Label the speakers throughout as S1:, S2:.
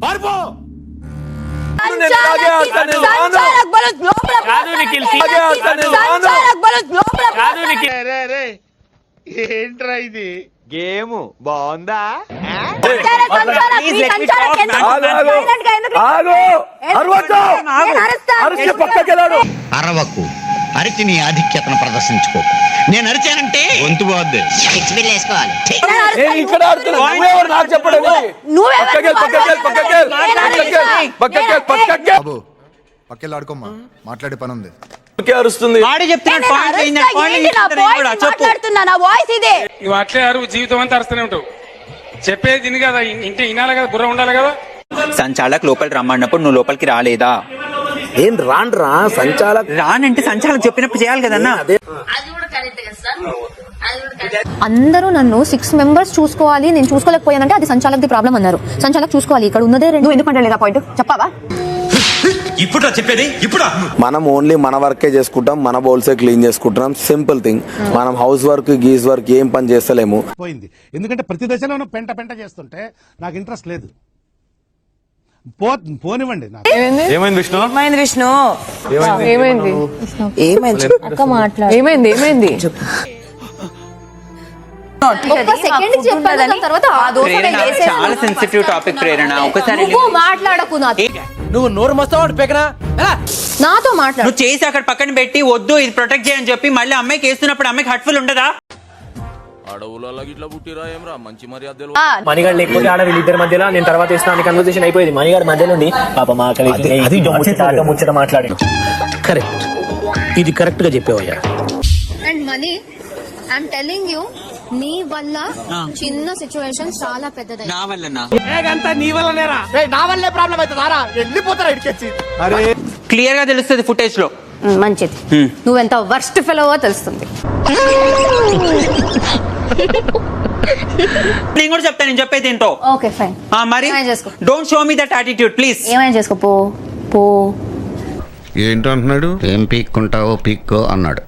S1: పారిపో.
S2: ఏంట్రా ఇది గేమ్ బాగుందా?
S3: అరవకు, అరిచి నీ ఆధిక్యతను ప్రదర్శించుకోకు. నేను అరిచానంటే గొంతు పోద్ది.
S4: పక్కెళ్ళాడుకోమ్మా, మాట్లాడే పని ఉంది.
S5: జీవితం అంతా అరుస్తూనే ఉంటావు. చెప్పేది తిని కదా, ఇంటే వినాలి కదా, బుర్ర ఉండాలి కదా.
S6: సంచాలక్ లోపలికి రమ్మన్నప్పుడు నువ్వు లోపలికి రాలేదా?
S1: ఏం రాన్రా సంచాలక్?
S6: రానంటే సంచాలక్ చెప్పినప్పుడు చేయాలి కదన్నా.
S7: అందరూ నన్ను 6 మెంబర్స్ చూసుకోవాలి, నేను చూసుకోలేకపోయానంటే అది సంచాలక్ ప్రాబ్లం అన్నారు. సంచాలక్ చూసుకోవాలి, ఇక్కడ ఉన్నదే 2. ఎందుకు అంటే పాయింట్ చెప్పావా?
S3: ఇప్పుడు చెప్పేది ఇప్పుడు
S1: మనం ఓన్లీ మన వర్కే చేసుకుంటాం, మన బౌల్సే క్లీన్ చేసుకుంటాం. Simple thing. మనం హౌస్ వర్క్ గీజ్ వర్క్ ఏం పని చేస్తలేము.
S8: పోయింది, ఎందుకంటే ప్రతి దశలో పెంట పెంట చేస్తుంటే నాకు ఇంట్రెస్ట్ లేదు. పోనివ్వండి.
S1: ఏమైంది విష్ణు?
S7: ఏమైంది అక్క మాట్లాడు. ఏమైంది
S6: చాలా సెన్సిటివ్ టాపిక్ ప్రేరణ. ఒకసారి
S7: మాట్లాడకు,
S1: నువ్వు నోరు మస్తావు పెకనా
S7: నాతో మాట్లాడు.
S6: నువ్వు చేసి అక్కడ పక్కన పెట్టి వద్దు ఇది ప్రొటెక్ట్ చేయని చెప్పి మళ్ళీ అమ్మాయికి వేస్తున్నప్పుడు అమ్మాయికి హర్ట్ఫుల్ ఉండదా?
S9: మణిగాడు లేకపోతే ఆడ వీళ్ళిద్దరి మధ్యలో నేను తర్వాత ఇస్తాను కన్వర్సేషన్ అయిపోయింది. మణిగాడు మధ్య నుండి పాప ముచ్చట మాట్లాడి.
S1: కరెక్ట్, ఇది కరెక్ట్ గా చెప్పేవయ్యా.
S7: And money I'm telling you, నీ వల్ల చిన్న సిచ్యువేషన్ చాలా పెద్దదైంది.
S6: నా వల్లనా?
S2: నీ వల్లనేరా? నా వల్లే ప్రాబ్లం అవుతుందారా? వెళ్ళిపోతారా ఇడికొచ్చి?
S6: క్లియర్ గా తెలుస్తుంది ఫుటేజ్ లో.
S7: మంచిది, నువ్వెంత వర్స్ట్ ఫెలోవో తెలుస్తుంది.
S6: నేను కూడా చెప్తాను, నేను చెప్పేది ఏంటో.
S7: Okay fine.
S6: మరి don't show me that attitude please.
S7: ఏమైనా చేసుకో, పో.
S4: ఏంటంటున్నాడు?
S3: ఏం పీక్కుంటావో పీక్కో అన్నాడు.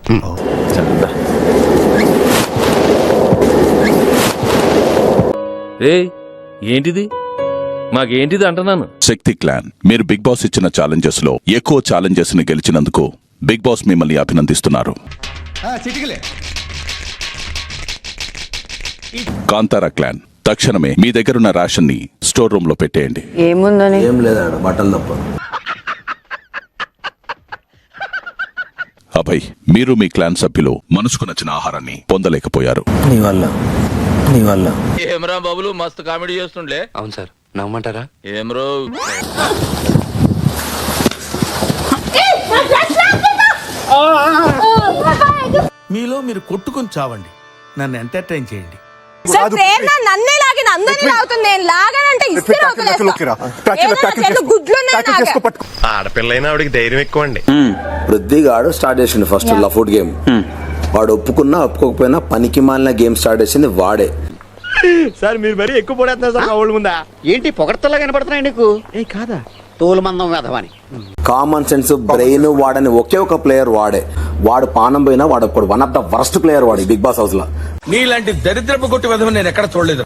S5: ఏంటిది మాకేంటిది అంటున్నాను.
S10: శక్తి క్లాన్, మీరు బిగ్ బాస్ ఇచ్చిన ఛాలెంజెస్ లో ఎక్కువ ఛాలెంజెస్ ని గెలిచినందుకు బిగ్ బాస్ మిమ్మల్ని అభినందిస్తున్నారు. కాంతారా క్లాన్, తక్షణమే మీ దగ్గరున్న రేషన్ ని స్టోర్ రూమ్ లో పెట్టేయండి.
S7: ఏముందని?
S1: ఏం లేదా, బట్టలు తప్ప.
S10: అభయ్, మీరు మీ క్లాన్ సభ్యులు మనసుకు నచ్చిన ఆహారాన్ని పొందలేకపోయారు.
S1: నీ వల్ల
S2: ఏమరా బాబులు మస్తు కామెడీ చేస్తుండే.
S9: అవును సార్, నమ్మంటారా?
S2: ఏమరో
S8: మీలో మీరు కొట్టుకొని చావండి, నన్ను ఎంటర్టైన్ చేయండి.
S7: నన్నే లాగిన అందరినీ లాగుతుంది. నేను లాగానంటే
S2: ఆడపిల్లైనా ఆవిడికి ధైర్యం ఎక్కువ అండి.
S1: వృద్ధిగాడు స్టార్ట్ చేసిండు ఫస్ట్ లఫుట్ గేమ్. వాడు ఒప్పుకున్నా ఒప్పుకోకపోయినా పనికి మాలిన గేమ్ స్టార్ట్ చేసింది వాడే.
S2: సార్ మీరు మరీ ఎక్కువ పడేస్తున్నారు సార్ వాళ్ళ ముందా.
S3: ఏంటి పొగడతలా కనపడుతున్నాయి నీకు? ఏ కాదా, తోలు మందం వేదవాని.
S1: కామన్ సెన్స్ బ్రెయిన్ వాడని ఒకే ఒక ప్లేయర్ వాడే. వాడు పానం పోయినా వాడు ఒకడు one of the worst player వాడు బిగ్ బాస్ హౌస్ లో.
S5: నీలాంటి దరిద్రపు కొట్టి విధం నేను ఎక్కడ చూడలేదు.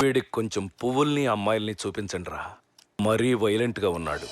S11: వీడికి కొంచెం పువ్వుల్ని అమ్మాయిల్ని చూపించండి రా, మరీ వైలెంట్ గా ఉన్నాడు.